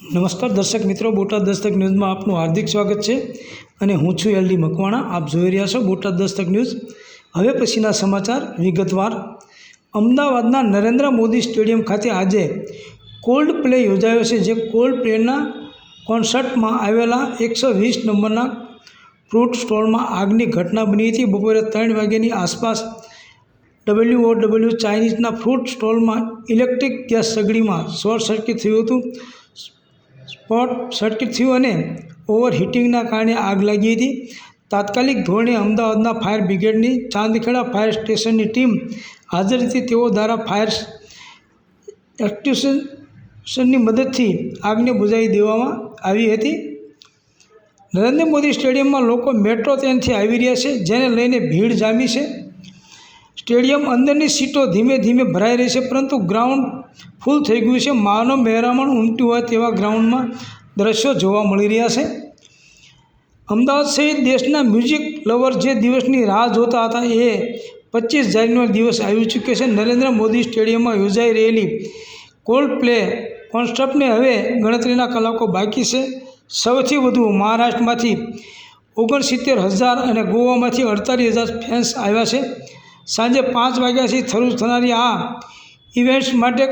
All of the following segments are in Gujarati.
નમસ્કાર દર્શક મિત્રો, બોટાદ દસ્તક ન્યૂઝમાં આપનું હાર્દિક સ્વાગત છે અને હું છું એલડી મકવાણા. આપ જોઈ રહ્યા છો બોટાદ દસ્તક ન્યૂઝ. હવે પછીના સમાચાર વિગતવાર. અમદાવાદના નરેન્દ્ર મોદી સ્ટેડિયમ ખાતે આજે કોલ્ડ પ્લે યોજાયો છે. જે કોલ્ડ પ્લેના કોન્સર્ટમાં આવેલા 120 નંબરના ફ્રૂટ સ્ટોલમાં આગની ઘટના બની હતી. બપોરે 3 વાગ્યાની આસપાસ WOW ચાઇનીઝના ફ્રૂટ સ્ટોલમાં ઇલેક્ટ્રિક ગેસ સગડીમાં શોર્ટ સર્કિટ થયું હતું. સર્કિટ થયું અને ઓવરહીટિંગના કારણે આગ લાગી હતી. તાત્કાલિક ધોરણે અમદાવાદના ફાયર બ્રિગેડની ચાંદખેડા ફાયર સ્ટેશનની ટીમ હાજર હતી. તેઓ દ્વારા ફાયર એક્સ્ટિંગ્વિશરની મદદથી આગને બુઝાવી દેવામાં આવી હતી. નરેન્દ્ર મોદી સ્ટેડિયમમાં લોકો મેટ્રો ટ્રેનથી આવી રહ્યા છે, જેને લઈને ભીડ જામી છે. સ્ટેડિયમ અંદરની સીટો ધીમે ધીમે ભરાઈ રહી છે, પરંતુ ગ્રાઉન્ડ ફૂલ થઈ ગયું છે. માનવ મહેરામણ ઉમટ્યું હોય તેવા ગ્રાઉન્ડમાં દ્રશ્યો જોવા મળી રહ્યા છે. અમદાવાદ સહિત દેશના મ્યુઝિક લવર જે દિવસની રાહ જોતા હતા એ 25 જાન્યુઆરી દિવસ આવી ચૂક્યો છે. નરેન્દ્ર મોદી સ્ટેડિયમમાં યોજાઈ રહેલી કોલ્ડ પ્લે કોન્સર્ટને હવે ગણતરીના કલાકો બાકી છે. સૌથી વધુ મહારાષ્ટ્રમાંથી 69,000 અને ગોવામાંથી 48,000 ફેન્સ આવ્યા છે. સાંજે 5 વાગ્યાથી શરૂ થનારી આ ઇવેન્ટ્સ માટે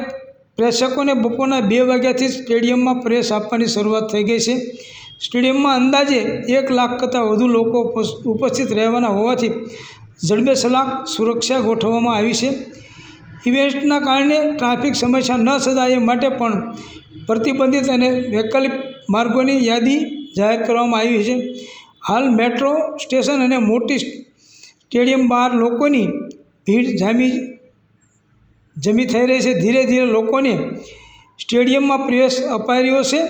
પ્રેક્ષકોને બપોરના 2 વાગ્યાથી સ્ટેડિયમમાં પ્રવેશ આપવાની શરૂઆત થઈ ગઈ છે. સ્ટેડિયમમાં અંદાજે 1 લાખ કરતાં વધુ લોકો ઉપસ્થિત રહેવાના હોવાથી જડબેસલાક સુરક્ષા ગોઠવવામાં આવી છે. ઇવેન્ટ્સના કારણે ટ્રાફિક સમસ્યા ન સર્જાય એ માટે પણ પ્રતિબંધિત અને વૈકલ્પિક માર્ગોની યાદી જાહેર કરવામાં આવી છે. હાલ મેટ્રો સ્ટેશન અને મોટી સ્ટેડિયમ બહાર લોકોની ભીડ જમી થઈ રહી છે. ધીરે ધીરે લોકોને સ્ટેડિયમમાં પ્રવેશ અપાઈ રહ્યો છે.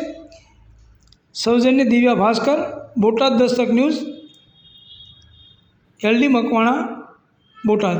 સૌજન્ય દિવ્યા ભાસ્કર, બોટાદ દસ્તક ન્યૂઝ, એલડી મકવાણા, બોટાદ.